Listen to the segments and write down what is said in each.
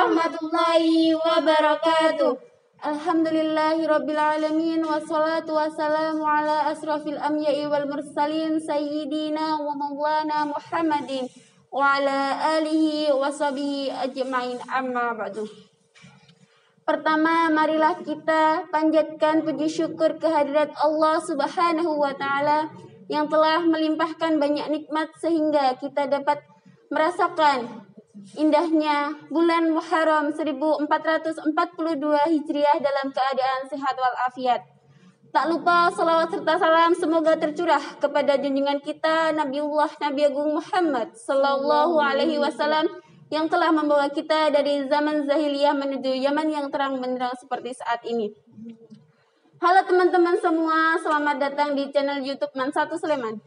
warahmatullahi wabarakatuh. Alhamdulillahirabbil alamin wassalatu wassalamu ala asrofil anbiya'i wal mursalin sayyidina wa maulana Muhammadin wa ala alihi wa sahbihi ajma'in, amma ba'du. Pertama, marilah kita panjatkan puji syukur kehadirat Allah Subhanahu wa taala yang telah melimpahkan banyak nikmat sehingga kita dapat merasakan indahnya bulan Muharram 1442 Hijriah dalam keadaan sehat walafiat. Tak lupa salawat serta salam semoga tercurah kepada junjungan kita Nabi Agung Muhammad sallallahu alaihi wasallam yang telah membawa kita dari zaman zahiliyah menuju zaman yang terang benderang seperti saat ini. Halo teman-teman semua, selamat datang di channel YouTube Man1 Sleman.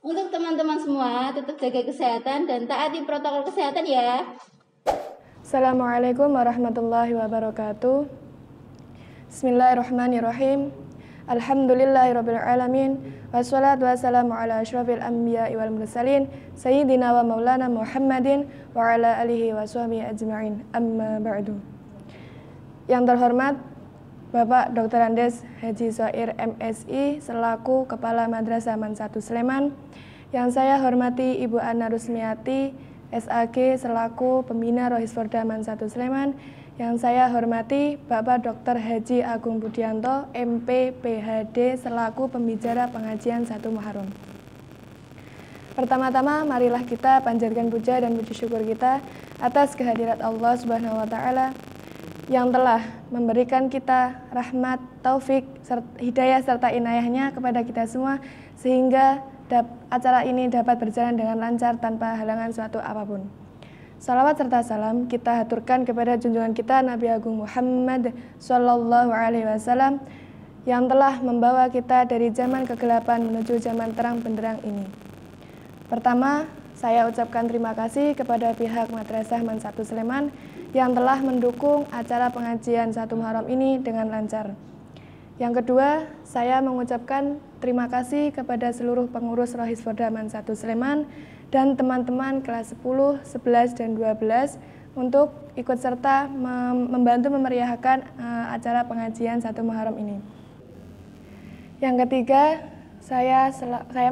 Untuk teman-teman semua, tetap jaga kesehatan dan taati protokol kesehatan ya. Assalamualaikum warahmatullahi wabarakatuh. Bismillahirrahmanirrahim. Alhamdulillahirabbil alamin. Wassalatu wassalamu ala asyrofil anbiya'i wal mursalin sayyidina wa maulana Muhammadin wa ala alihi wa sahbihi ajma'in. Amma ba'du. Yang terhormat Bapak Dr. Andes Haji Soir MSI selaku Kepala Madrasah Man1 Sleman, yang saya hormati Ibu Ana Rusmiati SAG selaku Pembina Rohisforda Man1 Sleman, yang saya hormati Bapak Dr. Haji Agung Budianto MP PhD selaku Pembicara Pengajian 1 Muharram. Pertama-tama marilah kita panjatkan puja dan puji syukur kita atas kehadirat Allah Subhanahu wa taala yang telah memberikan kita rahmat, taufik, hidayah serta inayahnya kepada kita semua sehingga acara ini dapat berjalan dengan lancar tanpa halangan suatu apapun. Salawat serta salam kita haturkan kepada junjungan kita Nabi Agung Muhammad sallallahu alaihi wasallam yang telah membawa kita dari zaman kegelapan menuju zaman terang benderang ini. Pertama, saya ucapkan terima kasih kepada pihak Madrasah Man1 Sleman yang telah mendukung acara pengajian 1 Muharram ini dengan lancar. Yang kedua, saya mengucapkan terima kasih kepada seluruh pengurus Rohisforda Man1 Sleman dan teman-teman kelas 10, 11, dan 12 untuk ikut serta membantu memeriahkan acara pengajian 1 Muharram ini. Yang ketiga, saya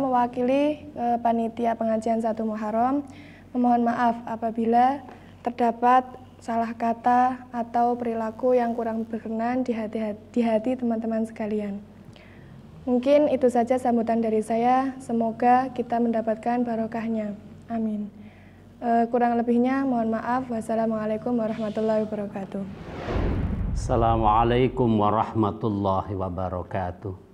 mewakili panitia pengajian 1 Muharram memohon maaf apabila terdapat salah kata atau perilaku yang kurang berkenan di hati teman-teman sekalian. Mungkin itu saja sambutan dari saya, semoga kita mendapatkan barokahnya. Amin. Kurang lebihnya mohon maaf. Wassalamualaikum warahmatullahi wabarakatuh. Assalamualaikum warahmatullahi wabarakatuh.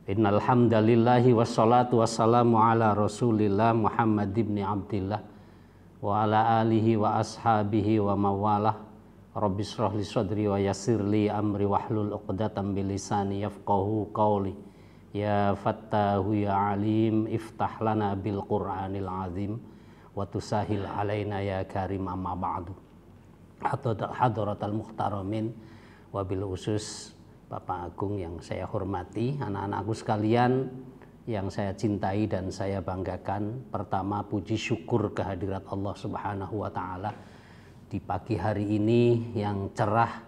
Innal hamdalillahi wassalatu wassalamu ala Rasulillah Muhammad ibn Abdillah wa ala alihi wa ashabihi wa mawalah. Rabbi shrah li sadri wa yassir li amri wahlul 'uqdatam bil lisani yafqahu qawli. Ya Fattahu ya Alim iftah lana bil Qur'anil azim wa tusahil alaina ya Karim, amma ba'du. Hadratal muhtaramin wa bil usus Bapak Agung yang saya hormati, anak-anakku sekalian yang saya cintai dan saya banggakan. Pertama, puji syukur kehadirat Allah Subhanahu wa taala di pagi hari ini yang cerah,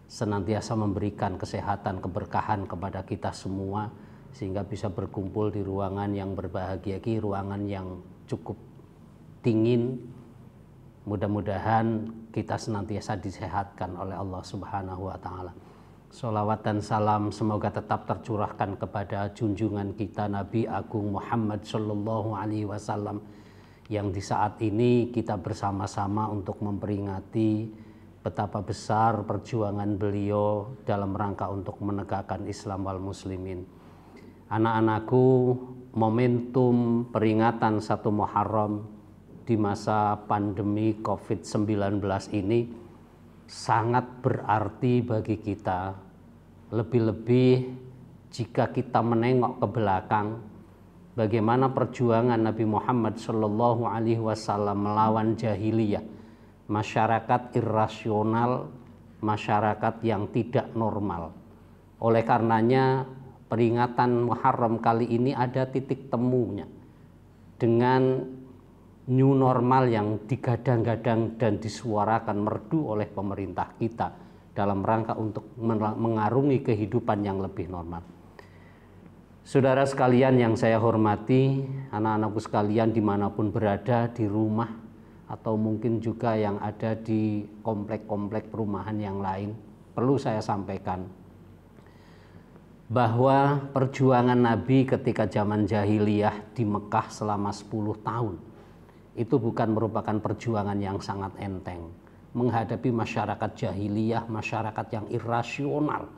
senantiasa memberikan kesehatan, keberkahan kepada kita semua sehingga bisa berkumpul di ruangan yang berbahagia, ruangan yang cukup dingin. Mudah-mudahan kita senantiasa disehatkan oleh Allah Subhanahu wa taala. Sholawat dan salam semoga tetap tercurahkan kepada junjungan kita Nabi Agung Muhammad sallallahu alaihi wasallam yang di saat ini kita bersama-sama untuk memperingati betapa besar perjuangan beliau dalam rangka untuk menegakkan Islam wal muslimin. Anak-anakku, momentum peringatan 1 Muharram di masa pandemi COVID-19 ini sangat berarti bagi kita. Lebih-lebih jika kita menengok ke belakang bagaimana perjuangan Nabi Muhammad sallallahu alaihi wasallam melawan jahiliyah, masyarakat irrasional, masyarakat yang tidak normal. Oleh karenanya peringatan Muharram kali ini ada titik temunya dengan new normal yang digadang-gadang dan disuarakan merdu oleh pemerintah kita dalam rangka untuk mengarungi kehidupan yang lebih normal. Saudara sekalian yang saya hormati, anak-anakku sekalian dimanapun berada, di rumah atau mungkin juga yang ada di komplek-komplek perumahan yang lain, perlu saya sampaikan bahwa perjuangan Nabi ketika zaman jahiliyah di Mekah selama 10 tahun itu bukan merupakan perjuangan yang sangat enteng. Menghadapi masyarakat jahiliyah, masyarakat yang irasional,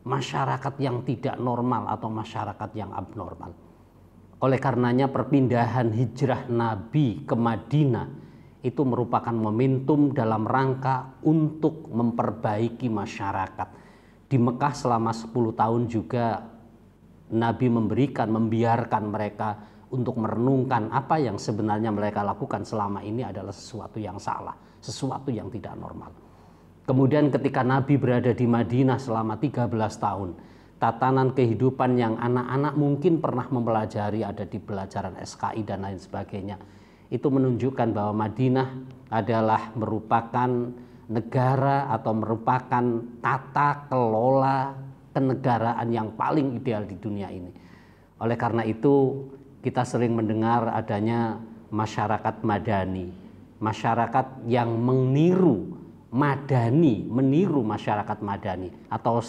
masyarakat yang tidak normal atau masyarakat yang abnormal. Oleh karenanya perpindahan hijrah Nabi ke Madinah itu merupakan momentum dalam rangka untuk memperbaiki masyarakat. Di Mekah selama 10 tahun juga Nabi membiarkan mereka untuk merenungkan apa yang sebenarnya mereka lakukan selama ini adalah sesuatu yang salah, sesuatu yang tidak normal. Kemudian ketika Nabi berada di Madinah selama 13 tahun, tatanan kehidupan yang anak-anak mungkin pernah mempelajari ada di pelajaran SKI dan lain sebagainya, itu menunjukkan bahwa Madinah adalah merupakan negara atau merupakan tata kelola kenegaraan yang paling ideal di dunia ini. Oleh karena itu kita sering mendengar adanya masyarakat madani, masyarakat yang meniru masyarakat madani atau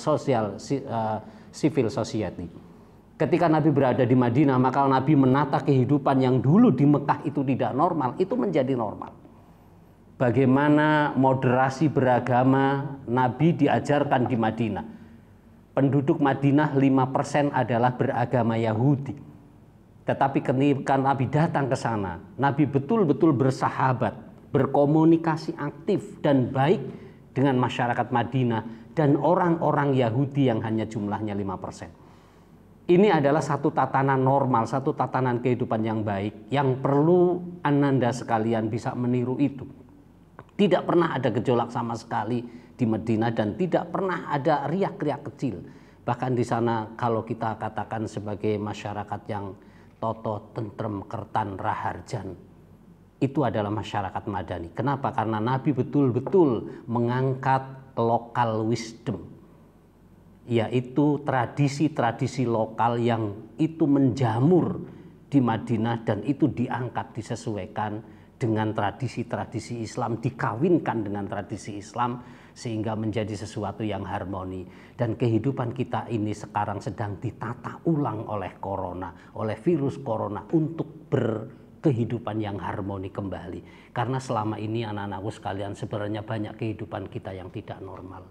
civil society. Ketika Nabi berada di Madinah, maka Nabi menata kehidupan yang dulu di Mekah itu tidak normal, itu menjadi normal. Bagaimana moderasi beragama Nabi diajarkan di Madinah. Penduduk Madinah 5% adalah beragama Yahudi. Tetapi ketika Nabi datang ke sana, Nabi betul-betul bersahabat, berkomunikasi aktif dan baik dengan masyarakat Madinah dan orang-orang Yahudi yang hanya jumlahnya 5%. Ini adalah satu tatanan normal, satu tatanan kehidupan yang baik yang perlu ananda sekalian bisa meniru itu. Tidak pernah ada gejolak sama sekali di Madinah dan tidak pernah ada riak-riak kecil. Bahkan di sana kalau kita katakan sebagai masyarakat yang toto, tentrem, kertan, raharjan, itu adalah masyarakat madani. Kenapa? Karena Nabi betul-betul mengangkat local wisdom, yaitu tradisi-tradisi lokal yang itu menjamur di Madinah dan itu diangkat, disesuaikan dengan tradisi-tradisi Islam, dikawinkan dengan tradisi Islam sehingga menjadi sesuatu yang harmoni. Dan kehidupan kita ini sekarang sedang ditata ulang oleh corona, oleh virus corona untuk kehidupan yang harmoni kembali. Karena selama ini anak-anakku sekalian sebenarnya banyak kehidupan kita yang tidak normal.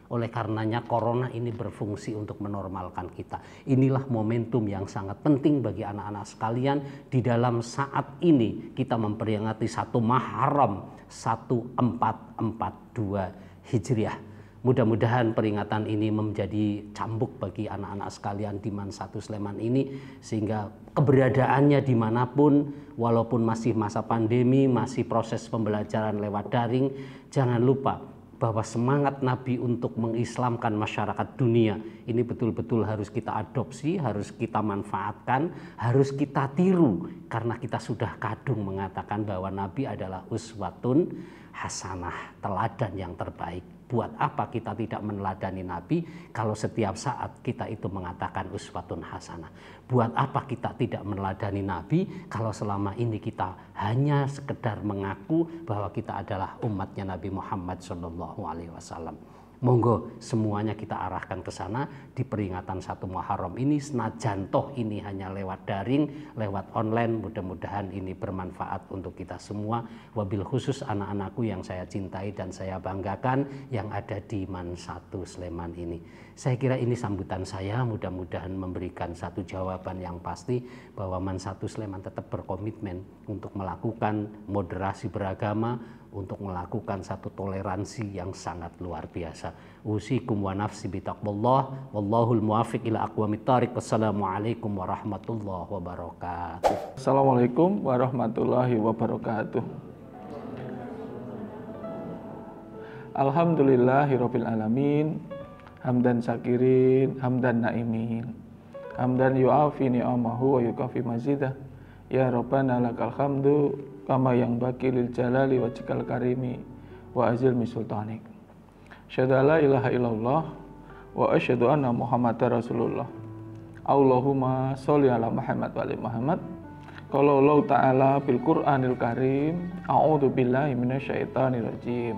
Oleh karenanya corona ini berfungsi untuk menormalkan kita. Inilah momentum yang sangat penting bagi anak-anak sekalian di dalam saat ini kita memperingati 1 Muharram 1442 Hijriah. Mudah-mudahan peringatan ini menjadi cambuk bagi anak-anak sekalian di Man 1 Sleman ini, sehingga keberadaannya dimanapun, walaupun masih masa pandemi, masih proses pembelajaran lewat daring, jangan lupa bahwa semangat Nabi untuk mengislamkan masyarakat dunia ini betul-betul harus kita adopsi, harus kita manfaatkan, harus kita tiru, karena kita sudah kadung mengatakan bahwa Nabi adalah uswatun hasanah, teladan yang terbaik. Buat apa kita tidak meneladani Nabi kalau setiap saat kita itu mengatakan uswatun hasanah? Buat apa kita tidak meneladani Nabi kalau selama ini kita hanya sekedar mengaku bahwa kita adalah umatnya Nabi Muhammad SAW? Monggo semuanya kita arahkan ke sana di peringatan 1 Muharram ini, senajan toh ini hanya lewat daring, lewat online. Mudah-mudahan ini bermanfaat untuk kita semua, wabil khusus anak-anakku yang saya cintai dan saya banggakan yang ada di Man 1 Sleman ini. Saya kira ini sambutan saya, mudah-mudahan memberikan satu jawaban yang pasti bahwa Man 1 Sleman tetap berkomitmen untuk melakukan moderasi beragama, untuk melakukan satu toleransi yang sangat luar biasa. Usikum wa nafsi bitaqwallah, wallahul muwafiq ila aqwamit thariq. Wassalamualaikum warahmatullahi wabarakatuh. Assalamualaikum warahmatullahi wabarakatuh. Alhamdulillahirabbil alamin, hamdan syakirin, hamdan naimin, hamdan yu'afi ni'amahu wa yukafi mazidah, Ya Rabbana lakal hamdu kama yang baki lil jalali wajhikal karimi wa azil min sultanik. Asyhadu alla ilaha illallah wa asyhadu anna Muhammadar Rasulullah. Allahumma sholli ala Muhammad wa ali Muhammad. Qala Allah Ta'ala bil Qur'anil Karim, a'udzu billahi minasyaitonir rajim.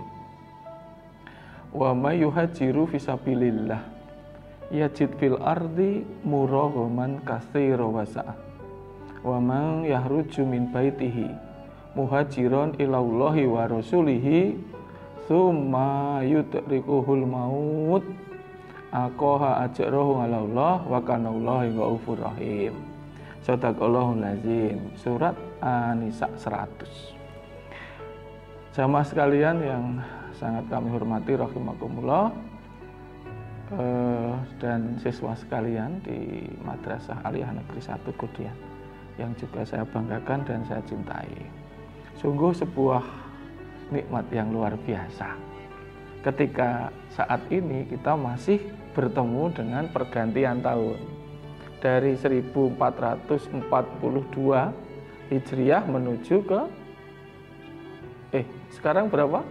Wa may yuhajiru fi sabilillah yajid fil ardi muraghaman katsira wa sa'ah. Wa man yahruju min baitihi muhajiran ila Allahi wa rasulihi tsumma yudrikuhul maut aqaha ajrahu ala Allah wa kana Allahu ghafurur rahim. Shadaqallahul azim. Surat An-Nisa 100. Jamaah sekalian yang sangat kami hormati rahimakumullah, dan siswa sekalian di Madrasah Aliyah Negeri 1 Kudian yang juga saya banggakan dan saya cintai. Sungguh sebuah nikmat yang luar biasa ketika saat ini kita masih bertemu dengan pergantian tahun dari 1442 Hijriah menuju ke sekarang berapa?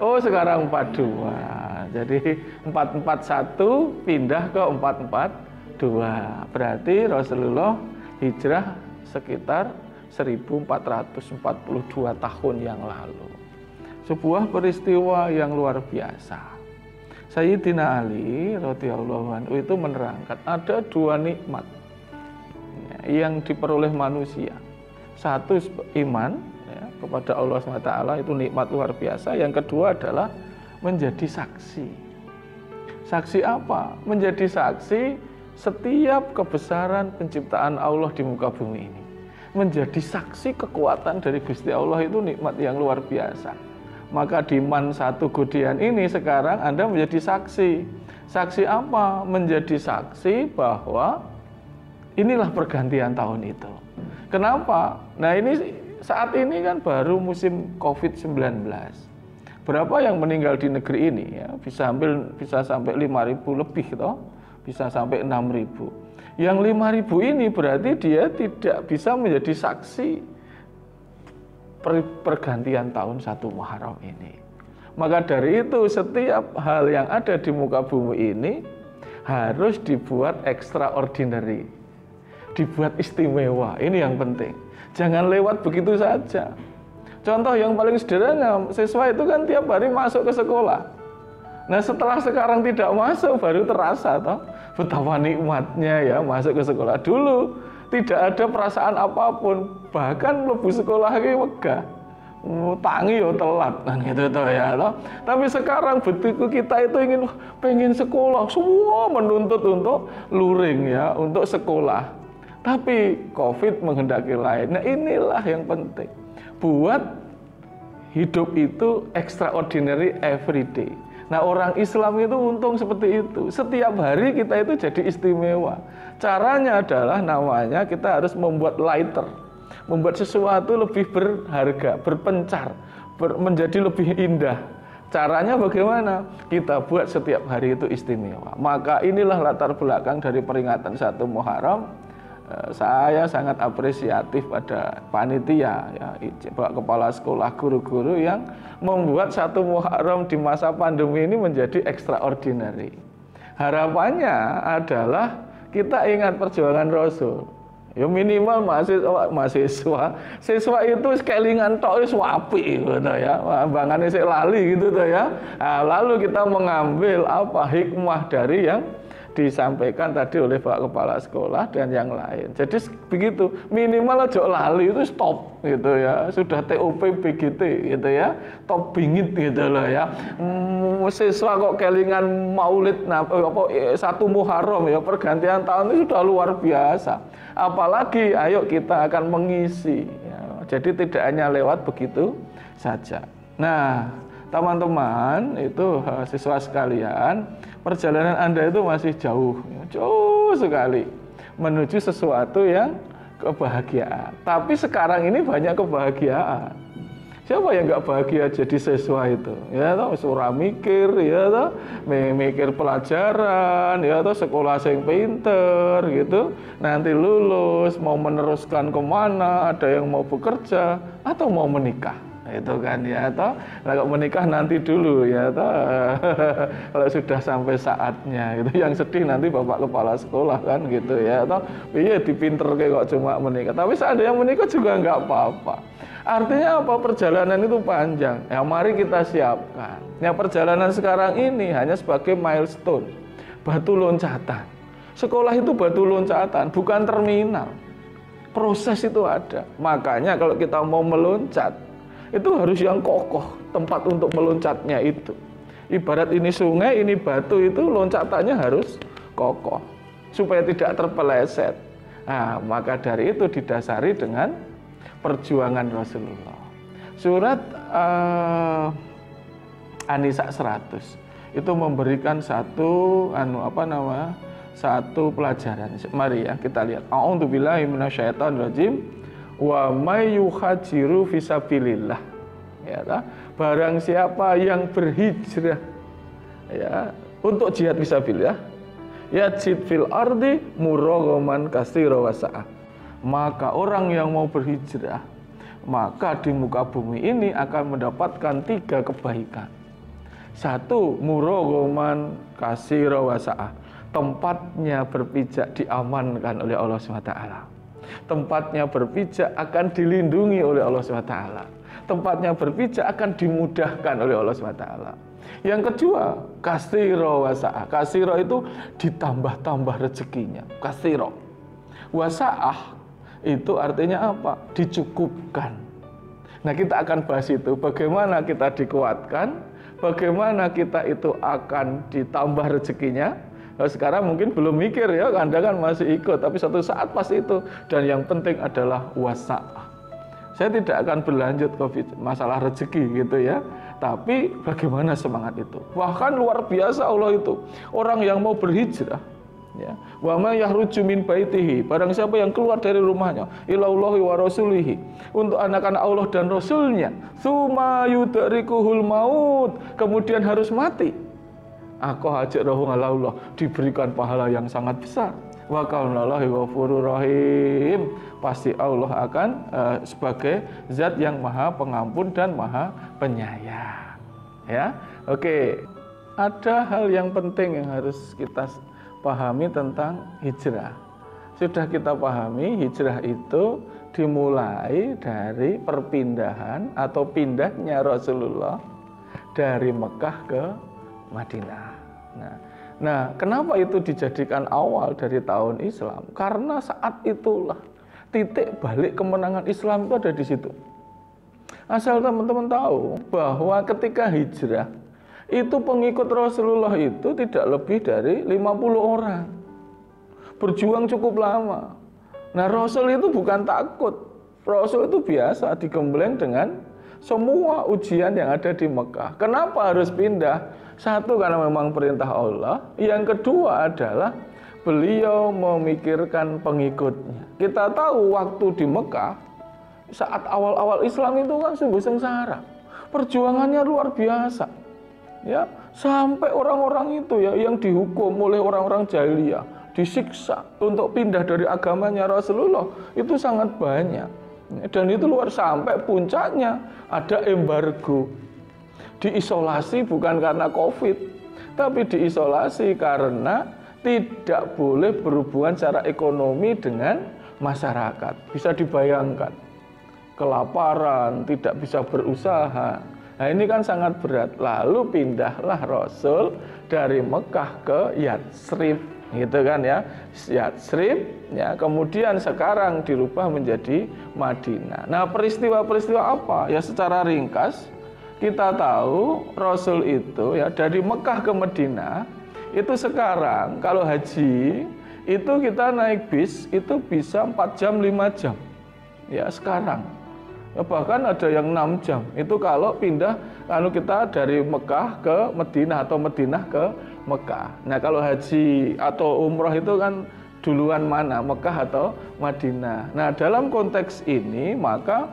Oh, sekarang 42. Jadi 441 pindah ke 442. Berarti Rasulullah hijrah sekitar 1442 tahun yang lalu. Sebuah peristiwa yang luar biasa. Sayyidina Ali radhiyallahu anhu itu menerangkan ada dua nikmat yang diperoleh manusia. Satu iman kepada Allah SWT, itu nikmat luar biasa. Yang kedua adalah menjadi saksi. Saksi apa? Menjadi saksi setiap kebesaran penciptaan Allah di muka bumi ini. Menjadi saksi kekuatan dari Gusti Allah itu nikmat yang luar biasa. Maka di Man 1 Kudian ini sekarang Anda menjadi saksi. Saksi apa? Menjadi saksi bahwa inilah pergantian tahun itu. Kenapa? Nah, ini saat ini kan baru musim COVID-19. Berapa yang meninggal di negeri ini ya? Bisa sampai 5.000 lebih toh, bisa sampai 6.000. Yang 5.000 ini berarti dia tidak bisa menjadi saksi pergantian tahun 1 Muharram ini. Maka dari itu setiap hal yang ada di muka bumi ini harus dibuat extraordinary, dibuat istimewa. Ini yang penting. Jangan lewat begitu saja. Contoh yang paling sederhana, siswa itu kan tiap hari masuk ke sekolah. Nah, setelah sekarang tidak masuk baru terasa toh betapa nikmatnya ya masuk ke sekolah. Dulu tidak ada perasaan apapun, bahkan mlebu sekolah iki wegah. Tangi yo telat kan gitu toh ya toh. Tapi sekarang begitu kita itu pengen sekolah, semua menuntut untuk luring ya, untuk sekolah. Tapi COVID menghendaki lain. Nah, inilah yang penting. Buat hidup itu extraordinary every day. Nah, orang Islam itu untung seperti itu. Setiap hari kita itu jadi istimewa. Caranya adalah namanya kita harus membuat lighter. Membuat sesuatu lebih berharga, berpencar, menjadi lebih indah. Caranya bagaimana? Kita buat setiap hari itu istimewa. Maka inilah latar belakang dari peringatan 1 Muharram. Saya sangat apresiatif pada panitia, ya, kepala sekolah, guru-guru yang membuat 1 Muharram di masa pandemi ini menjadi extraordinary. Harapannya adalah kita ingat perjuangan Rasul. Ya minimal siswa itu kelingan tok wis apik gitu ya. Bangane sik lali gitu tuh ya. Nah, lalu kita mengambil apa hikmah dari yang disampaikan tadi oleh Pak Kepala Sekolah dan yang lain. Jadi begitu, minimal aja lali itu stop gitu ya. Sudah TOP BGT gitu ya. Top bingit gitu loh ya. Siswa kok kelingan Maulid 1 Muharram ya, pergantian tahun itu sudah luar biasa. Apalagi ayo kita akan mengisi ya. Jadi tidak hanya lewat begitu saja. Nah, teman-teman itu siswa sekalian, perjalanan Anda itu masih jauh sekali menuju sesuatu yang kebahagiaan. Tapi sekarang ini banyak kebahagiaan. Siapa yang nggak bahagia jadi siswa itu? Ya toh, surah mikir, ya toh, mikir pelajaran, ya toh, sekolah yang pinter, gitu. Nanti lulus, mau meneruskan kemana? Ada yang mau bekerja atau mau menikah? Itu kan, ya toh. Nah, kalau menikah nanti dulu, ya toh. Kalau sudah sampai saatnya, itu yang sedih nanti bapak kepala sekolah kan, gitu ya toh. Iya, dipinter kayak kok cuma menikah. Tapi seandainya menikah juga nggak apa-apa. Artinya apa? Perjalanan itu panjang. Ya, mari kita siapkan. Ya, perjalanan sekarang ini hanya sebagai milestone, batu loncatan. Sekolah itu batu loncatan, bukan terminal. Proses itu ada. Makanya kalau kita mau meloncat, itu harus yang kokoh, tempat untuk meloncatnya itu. Ibarat ini sungai, ini batu, itu loncatannya harus kokoh supaya tidak terpeleset. Nah, maka dari itu didasari dengan perjuangan Rasulullah. Surat An-Nisa 100 itu memberikan satu satu pelajaran. Mari ya kita lihat. A'udzubillahi minasyaitonirrajim. Wa may yuhajiru fisabilillah. Ya, barang siapa yang berhijrah ya untuk jihad fisabilillah, yajid fil ardi muraghaman katsira wa sa'ah. Maka orang yang mau berhijrah, maka di muka bumi ini akan mendapatkan 3 kebaikan. 1, muraghaman katsira wa sa'ah. Tempatnya berpijak diamankan oleh Allah SWT. Tempatnya berpijak akan dilindungi oleh Allah SWT. Tempatnya berpijak akan dimudahkan oleh Allah SWT. Yang kedua, katsira wa sa'ah. Katsira itu ditambah-tambah rezekinya. Katsira. Wa sa'ah itu artinya apa? Dicukupkan. Nah, kita akan bahas itu, bagaimana kita dikuatkan, bagaimana kita itu akan ditambah rezekinya. Nah, sekarang mungkin belum mikir ya, Anda kan masih ikut, tapi suatu saat pasti itu. Dan yang penting adalah wasa'ah. Saya tidak akan berlanjut ke masalah rezeki gitu ya, tapi bagaimana semangat itu. Bahkan luar biasa Allah itu, orang yang mau berhijrah, ya, wa may yahruju min baitihi, barang siapa yang keluar dari rumahnya ilallahi wa rasulihi, untuk anak-anak Allah dan Rasulnya, tsumma yudrikuhul maut, kemudian harus mati, aqajrahu Allah, diberikan pahala yang sangat besar. Wa qaunallahi ghafurur rahim, pasti Allah akan sebagai zat yang maha pengampun dan maha penyayang. Ya, oke. Ada hal yang penting yang harus kita pahami tentang hijrah. Sudah kita pahami, hijrah itu dimulai dari perpindahan atau pindahnya Rasulullah dari Mekah ke Madinah. Nah, kenapa itu dijadikan awal dari tahun Islam? Karena saat itulah titik balik kemenangan Islam itu ada di situ. Asal teman-teman tahu bahwa ketika hijrah, itu pengikut Rasulullah itu tidak lebih dari 50 orang. Berjuang cukup lama. Nah, Rasul itu bukan takut. Rasul itu biasa digembleng dengan semua ujian yang ada di Mekah. Kenapa harus pindah? 1, karena memang perintah Allah. Yang kedua adalah beliau memikirkan pengikutnya. Kita tahu waktu di Mekah, saat awal-awal Islam itu kan sungguh sengsara. Perjuangannya luar biasa. Ya, sampai orang-orang itu ya yang dihukum oleh orang-orang jahiliyah, disiksa untuk pindah dari agamanya Rasulullah itu sangat banyak. Dan itu luar, sampai puncaknya ada embargo. Diisolasi bukan karena Covid, tapi diisolasi karena tidak boleh berhubungan secara ekonomi dengan masyarakat. Bisa dibayangkan, kelaparan, tidak bisa berusaha. Nah, ini kan sangat berat. Lalu pindahlah Rasul dari Mekah ke Yatsrib, gitu kan ya. Yatsrib, ya, kemudian sekarang dirubah menjadi Madinah. Nah, peristiwa-peristiwa apa? Ya, secara ringkas kita tahu Rasul itu ya dari Mekah ke Madinah itu sekarang kalau haji itu kita naik bis itu bisa 4 jam 5 jam. Ya, sekarang. Ya, bahkan ada yang 6 jam. Itu kalau pindah kita dari Mekah ke Madinah atau Madinah ke Mekah. Nah, kalau haji atau umrah itu kan duluan mana, Mekah atau Madinah. Nah, dalam konteks ini maka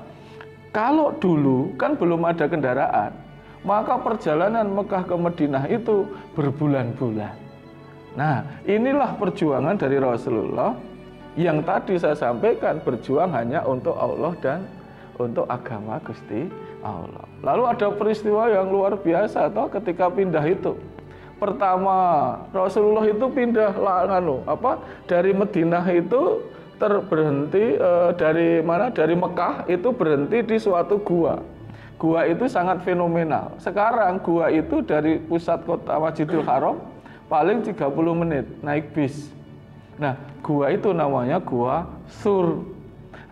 Kalau dulu kan belum ada kendaraan, maka perjalanan Mekah ke Madinah itu berbulan-bulan. Nah, inilah perjuangan dari Rasulullah yang tadi saya sampaikan, berjuang hanya untuk Allah dan untuk agama Gusti Allah. Lalu ada peristiwa yang luar biasa ketika pindah itu. Pertama, Rasulullah itu pindah dari Madinah itu berhenti dari Mekah itu berhenti di suatu gua. Gua itu sangat fenomenal. Sekarang gua itu dari pusat kota Masjidil Haram paling 30 menit naik bis. Nah, gua itu namanya Gua Sur.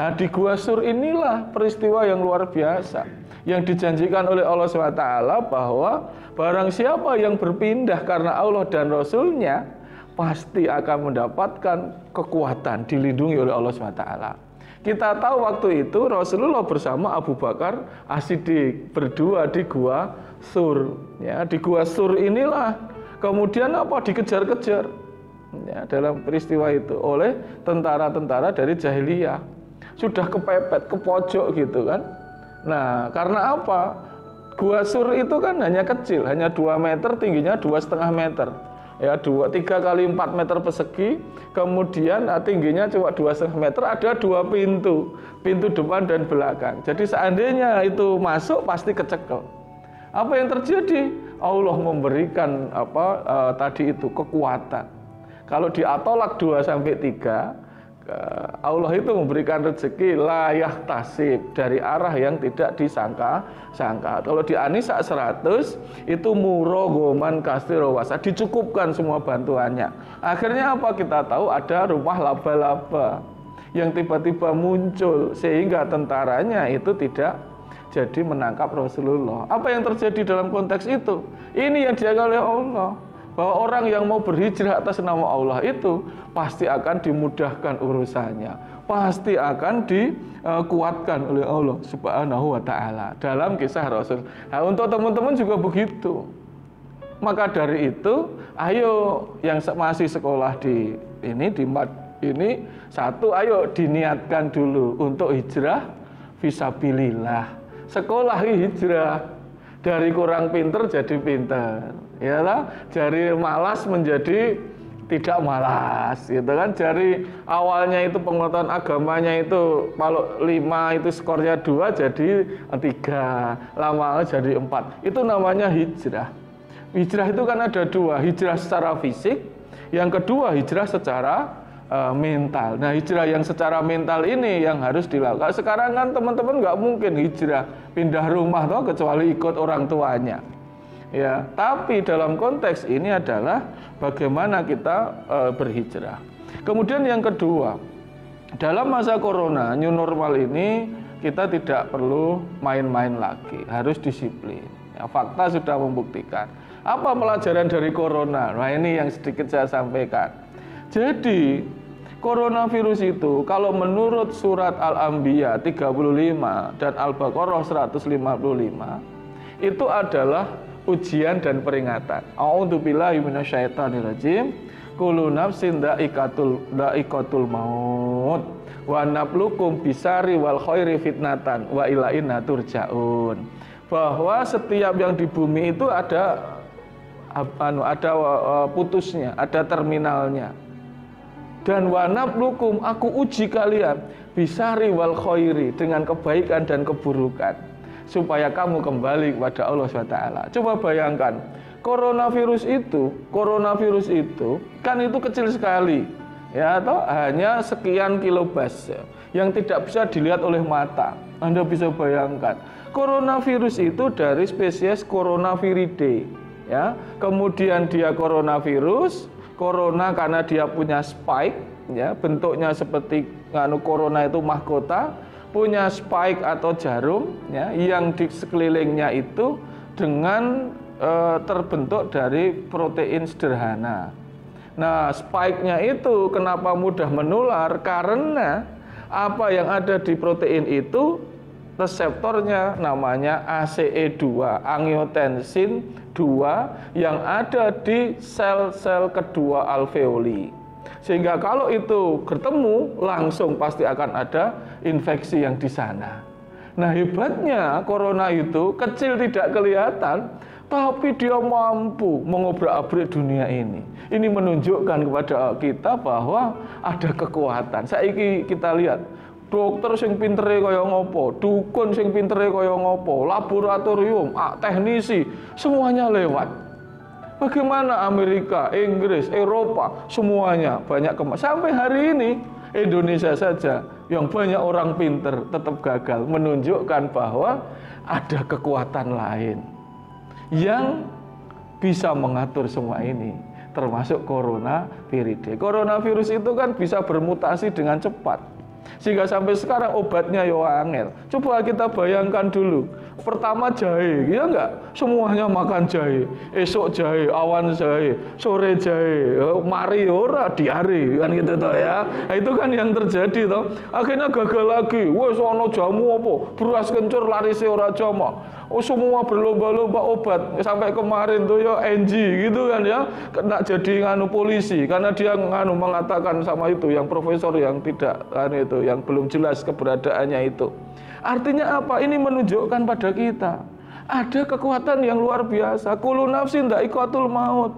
Nah, di Gua Sur inilah peristiwa yang luar biasa yang dijanjikan oleh Allah SWT bahwa barang siapa yang berpindah karena Allah dan Rasulnya pasti akan mendapatkan kekuatan, dilindungi oleh Allah SWT. Kita tahu waktu itu Rasulullah bersama Abu Bakar As-Siddiq berdua di Gua Sur. Ya, di Gua Sur inilah kemudian dikejar-kejar ya, dalam peristiwa itu oleh tentara-tentara dari jahiliyah. Sudah kepepet, ke pojok gitu kan. Nah, karena apa? Gua Sur itu kan hanya kecil, hanya 2 meter, tingginya 2,5 meter. Ya, 3 kali 4 meter persegi, kemudian tingginya cuma 2,5 meter, ada 2 pintu, pintu depan dan belakang. Jadi seandainya itu masuk pasti kecekel. Apa yang terjadi? Allah memberikan tadi itu kekuatan. Kalau diatolak 2 sampai 3, Allah itu memberikan rezeki layah tasib dari arah yang tidak disangka-sangka. Kalau di An-Nisa 100 itu murogoman kastiro wasa, dicukupkan semua bantuannya. Akhirnya apa kita tahu? Ada rumah laba-laba yang tiba-tiba muncul sehingga tentaranya itu tidak jadi menangkap Rasulullah. Apa yang terjadi dalam konteks itu? Ini yang dijaga oleh Allah, bahwa orang yang mau berhijrah atas nama Allah itu pasti akan dimudahkan urusannya, pasti akan dikuatkan oleh Allah Subhanahu wa ta'ala dalam kisah Rasul. Nah, untuk teman-teman juga begitu. Maka dari itu, ayo yang masih sekolah di ini satu, ayo diniatkan dulu untuk hijrah fisabilillah. Sekolah hijrah dari kurang pinter jadi pinter, ya lah, dari malas menjadi tidak malas, gitu kan. Dari awalnya itu pengetahuan agamanya itu kalau 5 itu skornya 2 jadi 3, lama jadi 4. Itu namanya hijrah. Hijrah itu kan ada 2, hijrah secara fisik, yang kedua hijrah secara mental. Nah, hijrah yang secara mental ini yang harus dilakukan. Sekarang kan teman-teman nggak mungkin hijrah pindah rumah toh kecuali ikut orang tuanya. Ya, tapi dalam konteks ini adalah bagaimana kita berhijrah. Kemudian yang kedua, dalam masa corona new normal ini kita tidak perlu main-main lagi, harus disiplin. Ya, fakta sudah membuktikan. Apa pelajaran dari corona? Nah, ini yang sedikit saya sampaikan. Jadi coronavirus itu kalau menurut surat Al-Anbiya 35 dan Al-Baqarah 155 itu adalah ujian dan peringatan. A'udzubillahi minasyaitonirrajim. Kullu nafsin dha'iqatul maut wa nabluukum bisari wal khairi fitnatan wa ilaina turja'un. Bahwa setiap yang di bumi itu ada putusnya, ada terminalnya. Dan wa nabluukum, aku uji kalian bisari wal khairi, dengan kebaikan dan keburukan, supaya kamu kembali kepada Allah SWT. Coba bayangkan, coronavirus itu kan itu kecil sekali, ya, atau hanya sekian kilobas, ya, yang tidak bisa dilihat oleh mata. Anda bisa bayangkan, coronavirus itu dari spesies Coronaviridae, ya. Kemudian dia coronavirus, corona karena dia punya spike, ya, bentuknya seperti corona itu mahkota, punya spike atau jarum, ya, yang di sekelilingnya itu dengan terbentuk dari protein sederhana. Nah, spike-nya itu kenapa mudah menular? Karena apa yang ada di protein itu reseptornya namanya ACE2, angiotensin 2, yang ada di sel-sel kedua alveoli. Sehingga kalau itu ketemu, langsung pasti akan ada infeksi yang di sana. Nah, hebatnya corona itu kecil tidak kelihatan, tapi dia mampu mengobrak-abrik dunia ini. Ini menunjukkan kepada kita bahwa ada kekuatan. Saiki kita lihat, dokter sing pintere kaya ngopo, dukun sing pintere kaya ngopo, laboratorium, teknisi, semuanya lewat. Bagaimana Amerika, Inggris, Eropa, semuanya banyak sampai hari ini Indonesia saja yang banyak orang pinter tetap gagal, menunjukkan bahwa ada kekuatan lain yang bisa mengatur semua ini, termasuk coronavirus itu kan bisa bermutasi dengan cepat, sehingga sampai sekarang obatnya yo angel. Coba kita bayangkan dulu, pertama jahe, ya enggak? Semuanya makan jahe, esok jahe, awan jahe, sore jahe, mari ora diare kan gitu toh ya. Nah, itu kan yang terjadi toh. Akhirnya gagal lagi. Wes ono jamu apa? Beras kencur larise ora jama. Oh, semua berlomba-lomba obat. Sampai kemarin tuh ya NG gitu kan ya, kena jadi nganu polisi karena dia nganu mengatakan sama itu yang profesor yang tidak itu yang belum jelas keberadaannya itu. Artinya apa? Ini menunjukkan pada kita ada kekuatan yang luar biasa. Kullu nafsin dha'iqatul maut.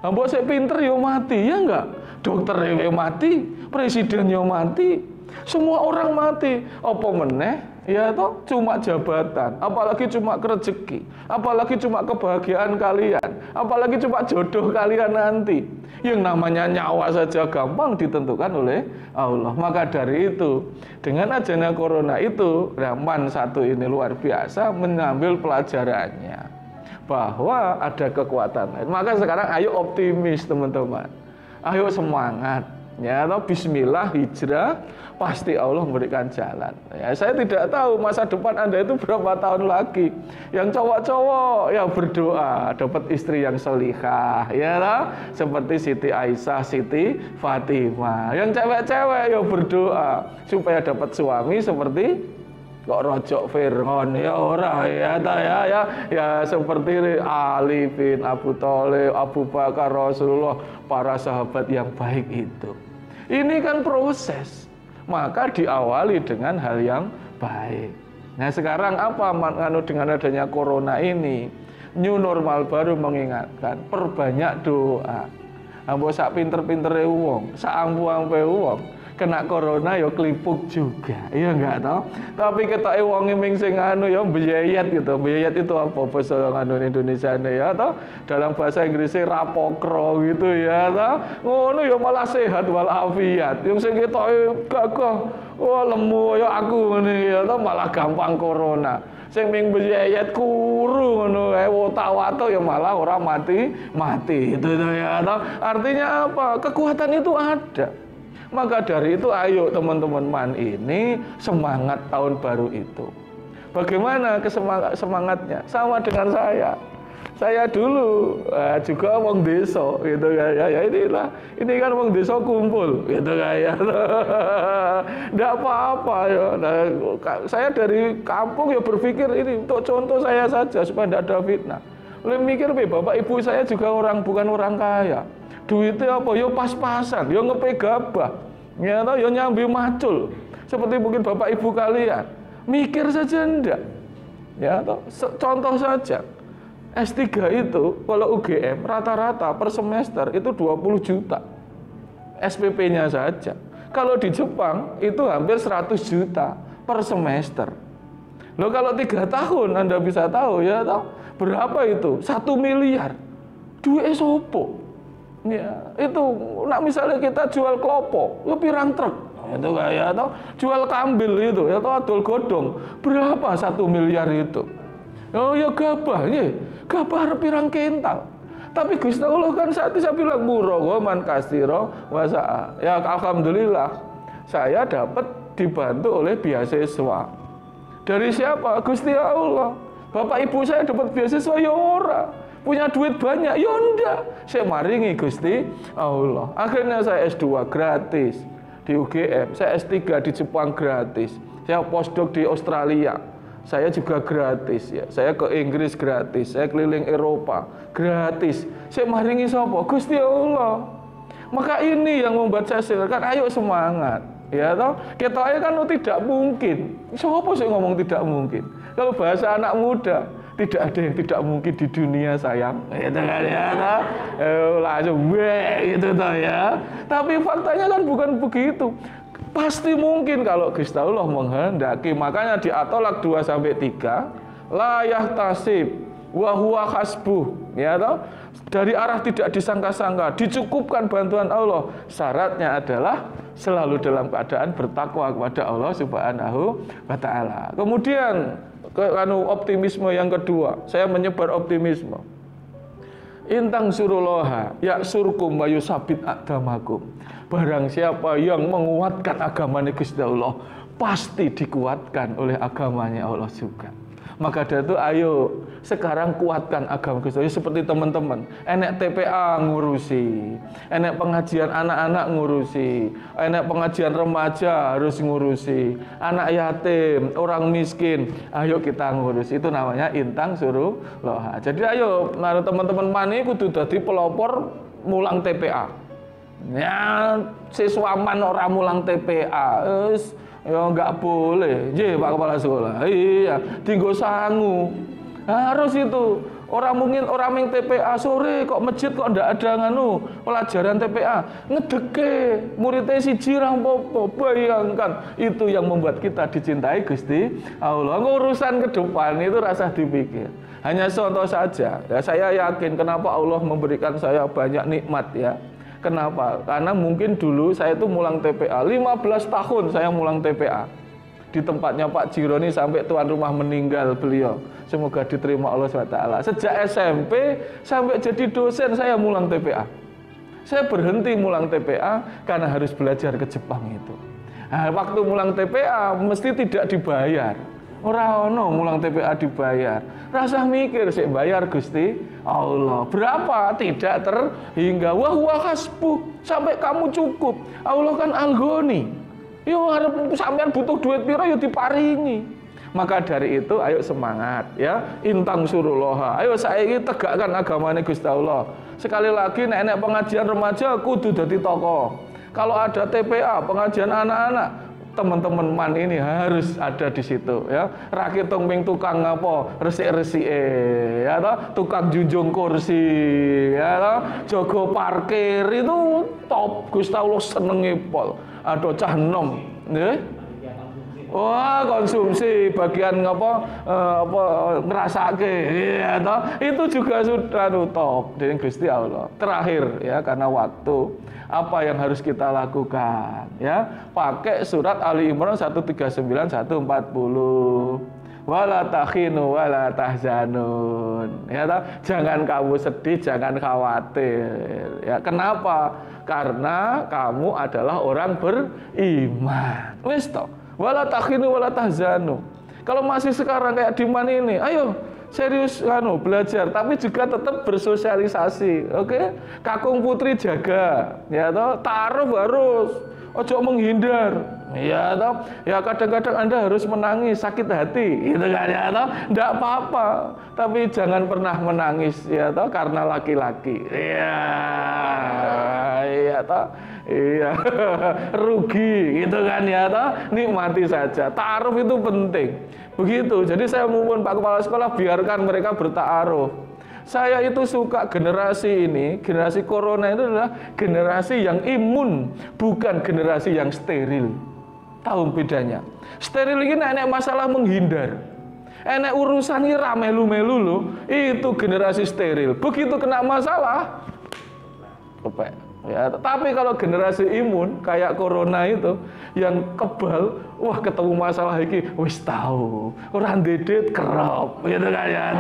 Mbok sik pinter yo mati, ya enggak? Dokter yo mati, presiden yo mati, semua orang mati. Apa meneh? Ya toh cuma jabatan, apalagi cuma rezeki, apalagi cuma kebahagiaan kalian, apalagi cuma jodoh kalian nanti. Yang namanya nyawa saja gampang ditentukan oleh Allah. Maka dari itu, dengan adanya corona itu, Rahman satu ini luar biasa mengambil pelajarannya bahwa ada kekuatan lain. Maka sekarang ayo optimis teman-teman, ayo semangat. Ya, atau bismillah hijrah, pasti Allah memberikan jalan. Ya, saya tidak tahu masa depan Anda itu berapa tahun lagi. Yang cowok-cowok ya berdoa dapat istri yang solihah, ya lah, seperti Siti Aisyah, Siti Fatimah. Yang cewek-cewek ya berdoa supaya dapat suami seperti kok rojok Fir'aun ya ora ya seperti Ali bin Abu Thalib, Abu Bakar, Rasulullah, para sahabat yang baik itu. Ini kan proses, maka diawali dengan hal yang baik. Nah sekarang apa dengan adanya corona ini, new normal baru mengingatkan perbanyak doa. Mbok sak pinter-pintere wong, sak ampu-ampe wong kena corona ya kelipuk juga, iya enggak toh? Tapi ketoke wonge ming sing anu ya mbeyeyet gitu. Mbeyeyet itu apa bahasa anu Indonesia ya toh? Dalam bahasa Inggrisnya rapokro gitu ya toh. Ngono ya malah sehat walafiat. Yang sing ketoke gagah, wah lemu ya aku ngene ya toh malah gampang corona. Sing ming mbeyeyet kuru ngono ae wota-wato ya malah ora mati itu ya toh. Artinya apa? Kekuatan itu ada. Maka dari itu ayo teman-teman man ini semangat tahun baru itu. Bagaimana semangatnya? Sama dengan saya. Saya dulu juga wong desa gitu ya. Ini kan wong desa kumpul gitu ya. Enggak apa-apa ya. Nah, saya dari kampung ya berpikir ini untuk contoh saya saja supaya tidak ada fitnah. Lalu mikir bapak ibu saya juga bukan orang kaya. Duitnya apa? Yo pas-pasan, yo ngepe gabah, ya toh, yo nyambi macul. Seperti mungkin bapak ibu kalian, mikir saja enggak. Ya toh, contoh saja. S3 itu kalau UGM rata-rata per semester itu 20 juta. SPP-nya saja. Kalau di Jepang itu hampir 100 juta per semester. Loh kalau 3 tahun Anda bisa tahu ya toh, berapa itu? 1 miliar. Duit sopo? Ya, itu nak misalnya kita jual klopo, ya pirang truk, itu kayak atau jual kambil itu, atau adol godong, berapa 1 miliar itu? Oh ya gabah, ya gabah pirang kental. Tapi Gusti Allah kan saat itu saya bilang murah, man kasiro, wasa. Ya alhamdulillah, saya dapat dibantu oleh beasiswa. Dari siapa? Gusti Allah. Bapak ibu saya dapat beasiswa ya ora. Punya duit banyak, ya enggak. Saya maringi Gusti Allah. Akhirnya saya S2 gratis di UGM, saya S3 di Jepang gratis, saya postdoc di Australia, saya juga gratis ya. Saya ke Inggris gratis, saya keliling Eropa gratis. Saya maringi sapa? Gusti Allah. Maka ini yang membuat saya silakan ayo semangat. Ya toh, ketoknya kan tidak mungkin. Siapa sih ngomong tidak mungkin? Kalau bahasa anak muda, tidak ada yang tidak mungkin di dunia sayang. Gitu kan ya toh. Langsung gitu toh ya. Tapi faktanya kan bukan begitu. Pasti mungkin kalau Gusti Allah menghendaki. Makanya di At-Tolak 2-3, la yahtasib wa huwa hasbuh, ya toh. Dari arah tidak disangka-sangka, dicukupkan bantuan Allah. Syaratnya adalah selalu dalam keadaan bertakwa kepada Allah Subhanahu wa taala. Kemudian optimisme yang kedua, saya menyebar optimisme. Intang suruloha ya surkum wa yusabit aqdamakum. Barang siapa yang menguatkan agamanya Gusti Allah, pasti dikuatkan oleh agamanya Allah juga. Maka dari itu ayo sekarang kuatkan agama Gusti Allah. Seperti teman-teman, enek TPA ngurusi, enek pengajian anak-anak ngurusi, enek pengajian remaja harus ngurusi, anak yatim, orang miskin, ayo kita ngurusi. Itu namanya intang suruh loha. Jadi ayo teman-teman mani kudu dadi pelopor mulang TPA. Ya siswaman orang mulang TPA ya nggak boleh, Pak Kepala Sekolah. Iya, tinggal sangu. Harus itu. Orang ming TPA sore kok masjid kok ndak ada pelajaran TPA. Ngedeke muridnya siji ra apa-apa. Bayangkan, itu yang membuat kita dicintai Gusti Allah. Urusan ke depan itu rasa dipikir. Hanya contoh saja. Ya, saya yakin kenapa Allah memberikan saya banyak nikmat ya. Kenapa? Karena mungkin dulu saya itu mulang TPA, 15 tahun saya mulang TPA. Di tempatnya Pak Jironi sampai tuan rumah meninggal beliau. Semoga diterima Allah SWT. Sejak SMP sampai jadi dosen saya mulang TPA. Saya berhenti mulang TPA karena harus belajar ke Jepang itu. Nah, waktu mulang TPA mesti tidak dibayar. Orang mulang TPA dibayar. Rasa mikir sih bayar Gusti Allah. Berapa? Tidak terhingga. Wah hasbuh. Sampai kamu cukup. Allah kan Al-Ghani. Yo harap sampean butuh duit piro yo diparingi. Maka dari itu ayo semangat ya. Intang suruloha. Ayo saiki tegakkan agamane Gusti Allah. Sekali lagi nek pengajian remaja kudu dadi tokoh. Kalau ada TPA, pengajian anak-anak, teman-teman man ini harus ada di situ ya. Rakit tongping tukang apa resik-resik ya toh, tukang junjung kursi ya toh, jaga parkir itu top. Gusti Allah senenge pol. Ada cah enom nggih. Wah, konsumsi bagian apa ngrasake ya toh. Itu juga sudah top dengan Gusti Allah. Terakhir ya karena waktu, apa yang harus kita lakukan ya? Pakai surat Ali Imran 139 140. Wala takhinu wala tahzanun. Ya toh? Jangan kamu sedih, jangan khawatir. Ya, kenapa? Karena kamu adalah orang beriman. Wis toh. Wala takhinu wala tahzanu. Kalau masih sekarang kayak di mana ini, ayo serius belajar, tapi juga tetap bersosialisasi, oke? Kakung putri jaga, ya toh, taruh harus, ojo menghindar, ya toh, ya kadang-kadang Anda harus menangis, sakit hati, gitu kan, ya toh, enggak apa-apa, tapi jangan pernah menangis, ya toh, karena laki-laki, ya toh. Iya, rugi gitu kan ya toh, nikmati saja. Ta'aruf itu penting. Begitu. Jadi saya mohon Pak Kepala Sekolah biarkan mereka berta'aruf. Saya itu suka generasi ini, generasi corona itu adalah generasi yang imun, bukan generasi yang steril. Tahu bedanya? Steril ini enak masalah menghindar. Enak urusan ini ramelu-melu loh, itu generasi steril. Begitu kena masalah, kepek. Ya, tapi kalau generasi imun kayak corona itu yang kebal, wah ketemu masalah iki wis tahu, orang dedet kerap, gitu kan ya,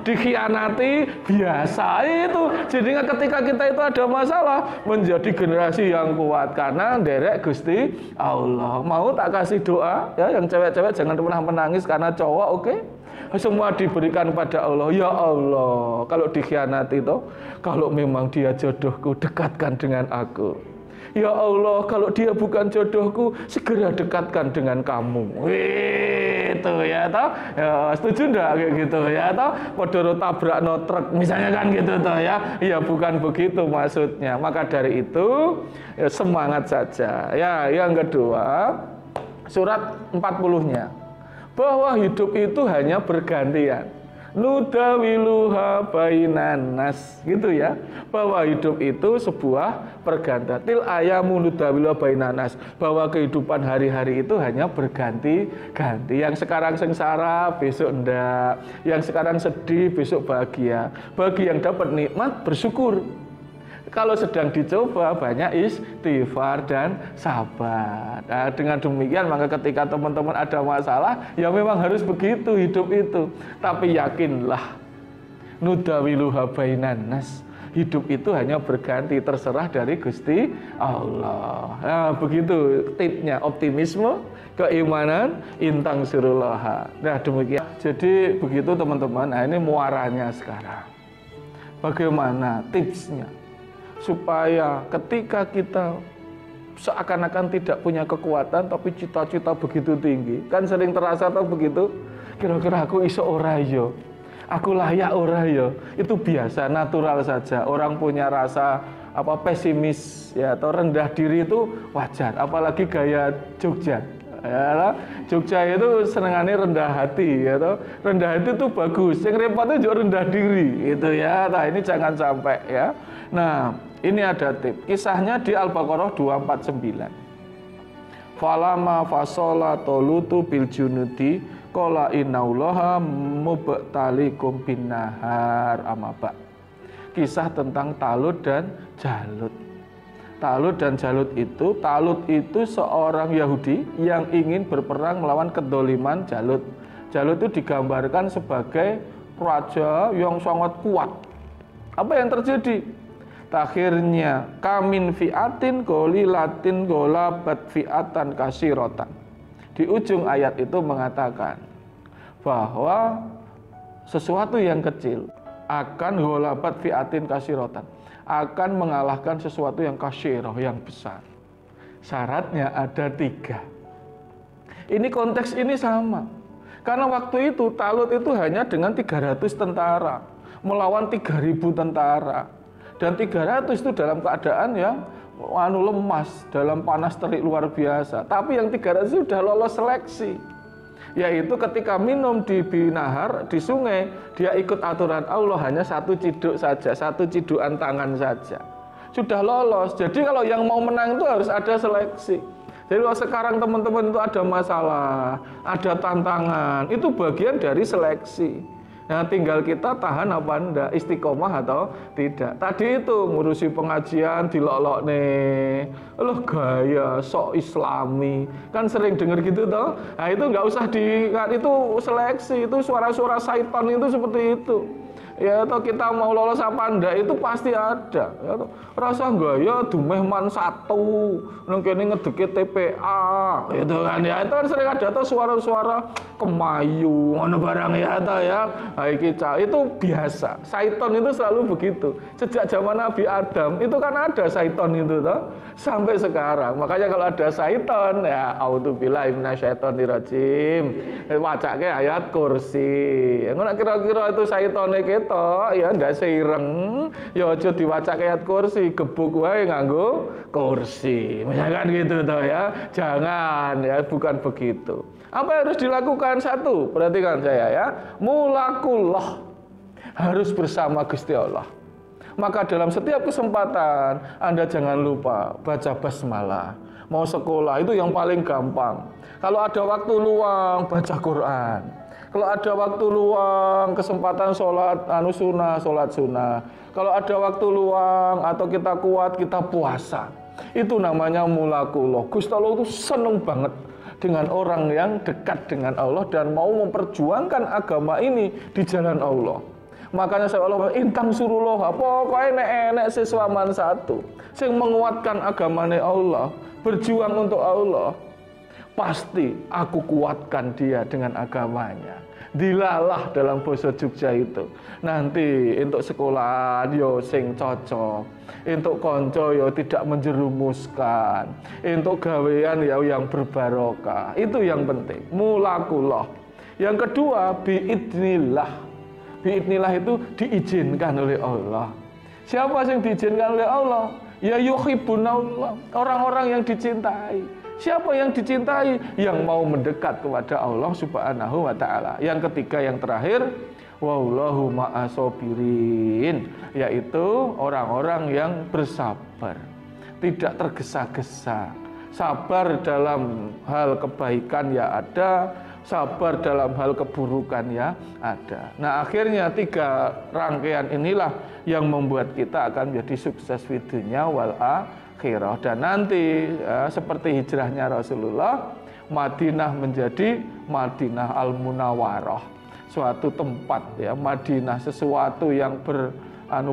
dikhianati biasa itu. Jadinya ketika kita itu ada masalah menjadi generasi yang kuat karena derek Gusti Allah. Mau tak kasih doa ya, yang cewek-cewek jangan pernah menangis karena cowok, oke? Semua diberikan pada Allah. Ya Allah, kalau dikhianati itu, kalau memang dia jodohku, dekatkan dengan aku. Ya Allah, kalau dia bukan jodohku, segera dekatkan dengan kamu. Itu ya toh. Ya, setuju enggak kayak gitu ya toh? Padha tabrak no truk misalnya kan gitu toh ya. Ya bukan begitu maksudnya. Maka dari itu ya, semangat saja. Ya, yang kedua, surat 40-nya. Bahwa hidup itu hanya bergantian. Nudawiluha bainan nas, gitu ya, bahwa hidup itu sebuah pergantian. Til ayamu nudawiluha bainan nas, bahwa kehidupan hari-hari itu hanya berganti-ganti. Yang sekarang sengsara, besok enggak. Yang sekarang sedih, besok bahagia. Bagi yang dapat nikmat, bersyukur. Kalau sedang dicoba, banyak istighfar dan sabar. Nah, dengan demikian maka ketika teman-teman ada masalah, ya memang harus begitu hidup itu. Tapi yakinlah, nudawiluha bainan nas, hidup itu hanya berganti, terserah dari Gusti Allah. Nah, begitu tipnya, optimisme, keimanan, intang surullaha. Nah, demikian. Jadi begitu teman-teman. Nah, ini muaranya sekarang. Bagaimana tipsnya? Supaya ketika kita seakan-akan tidak punya kekuatan tapi cita-cita begitu tinggi, kan sering terasa atau begitu, kira-kira aku iso ora yo, aku layak ora yo, itu biasa, natural saja. Orang punya rasa pesimis ya atau rendah diri itu wajar, apalagi gaya Jogja. Ya, Jogja itu senengannya rendah hati, ya toh. Rendah hati itu bagus. Yang repotnya juga rendah diri, gitu ya. Nah, ini jangan sampai ya. Nah, ini ada tip. Kisahnya di Al-Baqarah 249. Falama fasola tolutu bil junudi qala innallaha mubtalikum binnahar amaba. Kisah tentang Talut dan Jalut. Talut dan Jalut itu seorang Yahudi yang ingin berperang melawan kedoliman Jalut. Jalut itu digambarkan sebagai raja yang sangat kuat. Apa yang terjadi? Akhirnya kamin fiatin golilatin golabat fiatan kasirotan. Di ujung ayat itu mengatakan bahwa sesuatu yang kecil akan golabat fiatin kasirotan, akan mengalahkan sesuatu yang kasyirah, yang besar. Syaratnya ada 3. Ini konteks ini sama. Karena waktu itu Talut itu hanya dengan 300 tentara melawan 3.000 tentara. Dan 300 itu dalam keadaan yang lemas, dalam panas terik luar biasa. Tapi yang 300 itu sudah lolos seleksi. Yaitu ketika minum di binahar, di sungai, dia ikut aturan Allah, hanya 1 ciduk saja, 1 cidukan tangan saja. Sudah lolos. Jadi kalau yang mau menang itu harus ada seleksi. Jadi kalau sekarang teman-teman itu ada masalah, ada tantangan, itu bagian dari seleksi. Nah, tinggal kita tahan apa enggak, istiqomah atau tidak. Tadi itu ngurusi pengajian dilolok nih, loh gaya sok islami, kan sering dengar gitu toh. Nah itu nggak usah itu seleksi, itu suara-suara syaitan itu seperti itu. Ya atau kita mau lolos apa enggak itu pasti ada. Ya, rasa gaya dumeh man 1 nang kene ngedeke TPA itu kan ya, itu kan sering ada tuh suara-suara kemayu ngono barang ya atau ya. Nah, itu biasa. Syaitan itu selalu begitu. Sejak zaman Nabi Adam itu kan ada syaitan itu toh sampai sekarang. Makanya kalau ada syaitan ya auzubillahi minasyaitonirrajim. Wacake ayat kursi. Ngono kira-kira itu syaitane kita ya ndak seireng, ya aja diwacake ayat kursi, gebuk wae nganggo kursi. Misalkan gitu toh ya. Jangan ya, bukan begitu. Apa yang harus dilakukan? 1, perhatikan saya ya. Mulakullah, harus bersama Gusti Allah. Maka dalam setiap kesempatan Anda jangan lupa baca basmalah. Mau sekolah itu yang paling gampang. Kalau ada waktu luang baca Quran. Kalau ada waktu luang, kesempatan sholat sholat sunnah. Kalau ada waktu luang atau kita kuat, kita puasa. Itu namanya mulakullah. Gusti Allah itu seneng banget dengan orang yang dekat dengan Allah dan mau memperjuangkan agama ini di jalan Allah. Makanya saya Allah intang surullah, pokoknya enek siswaman 1 sing menguatkan agamane Allah, berjuang untuk Allah. Pasti aku kuatkan dia dengan agamanya. Dilalah dalam basa Jogja itu. Nanti untuk sekolah yo sing cocok, untuk konco yo tidak menjerumuskan, untuk gawean ya yang berbarokah. Itu yang penting. Mulakullah. Yang kedua, biidnillah. Biidnillah itu diizinkan oleh Allah. Siapa yang diizinkan oleh Allah? Ya yuhibbunallah, orang-orang yang dicintai. Siapa yang dicintai? Yang mau mendekat kepada Allah Subhanahu wa taala. Yang ketiga, yang terakhir, wallahu ma'asobirin, yaitu orang-orang yang bersabar, tidak tergesa-gesa. Sabar dalam hal kebaikan ya ada, sabar dalam hal keburukan ya ada. Nah, akhirnya 3 rangkaian inilah yang membuat kita akan menjadi sukses di dunia wal akhirah. Dan nanti seperti hijrahnya Rasulullah, Madinah menjadi Madinah Al-Munawwarah, suatu tempat ya, Madinah sesuatu yang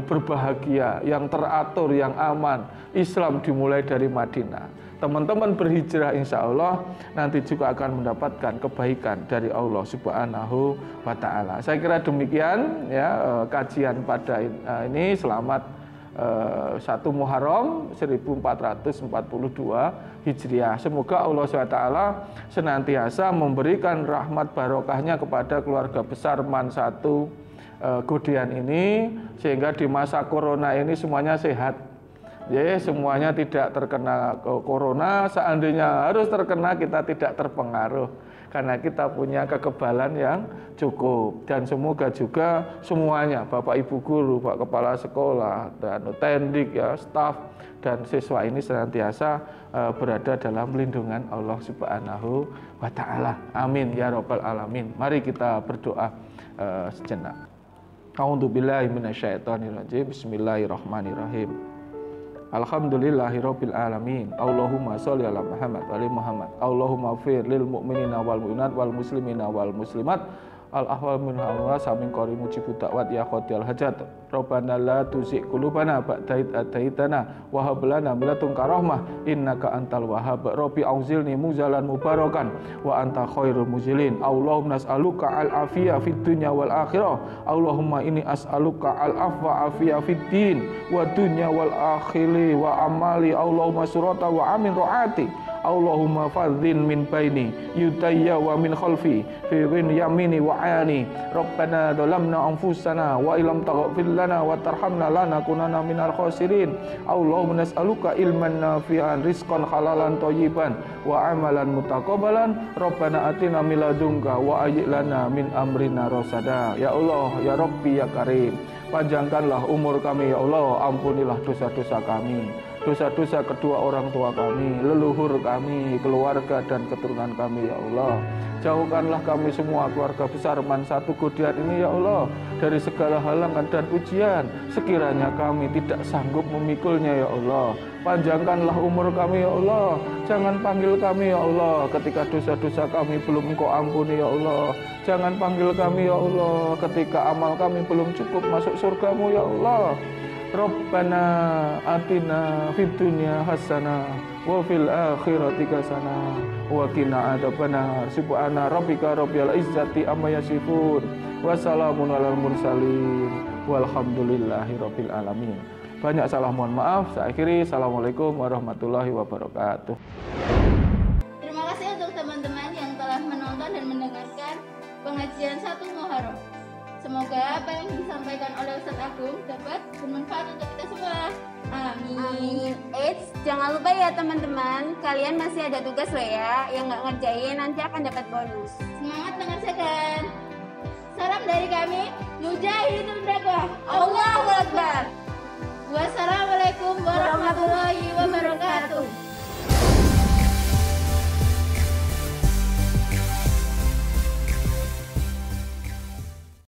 berbahagia, yang teratur, yang aman. Islam dimulai dari Madinah. Teman-teman berhijrah insya Allah nanti juga akan mendapatkan kebaikan dari Allah Subhanahu wa ta'ala. Saya kira demikian ya kajian pada ini. Selamat 1 Muharram 1442 Hijriah. Semoga Allah SWT senantiasa memberikan rahmat barokahnya kepada keluarga besar MAN 1 Godean ini, sehingga di masa corona ini semuanya sehat. Ya, semuanya tidak terkena corona. Seandainya harus terkena, kita tidak terpengaruh karena kita punya kekebalan yang cukup. Dan semoga juga semuanya, Bapak Ibu guru, Pak Kepala Sekolah, dan tendik ya, staf dan siswa ini senantiasa berada dalam lindungan Allah Subhanahu wa ta'ala. Amin ya rabbal alamin. Mari kita berdoa sejenak. A'udzubillahi minasyaitonirrajim. Bismillahirrahmanirrahim. Alhamdulillahirabbil alamin. Allahumma sholli ala Muhammad wa ali Muhammad. Allahumma fir lil mu'minina wal mu'minat wal muslimina wal muslimat al ahwal min hawa samin qari mujibud da'wat ya qadiyal hajat. Rabbana la tuzigh qulubana ba'da idh hadaitana wa hab lana min ladunka rahmah innaka antal wahhab. Rabbi auzilni muzalan mubarakan wa anta khairul muzilin. Allahumma nas'aluka al afiyah fid dunya wal akhirah. Allahumma inni as'aluka al afwa afiyah fid din wa dunya wal akhili wa amali. Allahumma surata wa amin ro'ati. Allahumma fadzin min baini yutayya wa min khalfi fi yamini wa ayani. Rabbana dhalamna anfusana wa illam taghfir lana wa tarhamna lanakunanna minal khasirin. Allahumma nas'aluka ilman nafi'an rizqan halalan thayyiban wa amalan mutaqabbalan. Rabbana atina min ladunka wa ayyi lana min amrina rasada. Ya Allah, ya Rabbi, ya Karim, panjangkanlah umur kami ya Allah, ampunilah dosa-dosa kami, dosa-dosa kedua orang tua kami, leluhur kami, keluarga dan keturunan kami ya Allah. Jauhkanlah kami semua keluarga besar MAN 1 Godean ini ya Allah dari segala halangan dan ujian. Sekiranya kami tidak sanggup memikulnya ya Allah, panjangkanlah umur kami ya Allah. Jangan panggil kami ya Allah ketika dosa-dosa kami belum Engkau ampuni ya Allah. Jangan panggil kami ya Allah ketika amal kami belum cukup masuk surgamu ya Allah. Rabbana atina fid dunya hasanah wa fil akhirati hasanah wa qina adzabannar. Subhana rabbika rabbil izzati amma yasifun wa salamun alal mursalin walhamdulillahi rabbil alamin. Banyak salah, mohon maaf. Saya akhiri. Assalamualaikum warahmatullahi wabarakatuh. Terima kasih untuk teman-teman yang telah menonton dan mendengarkan pengajian 1 Muharram. Semoga apa yang disampaikan oleh Ustadz Agung dapat bermanfaat untuk kita semua. Amin. Eits, jangan lupa ya teman-teman, kalian masih ada tugas loh ya. Yang nggak ngerjain nanti akan dapat bonus. Semangat mengerjakan. Salam dari kami, Mujahidin Dakwah. Allahu Akbar. Wassalamualaikum warahmatullahi wabarakatuh.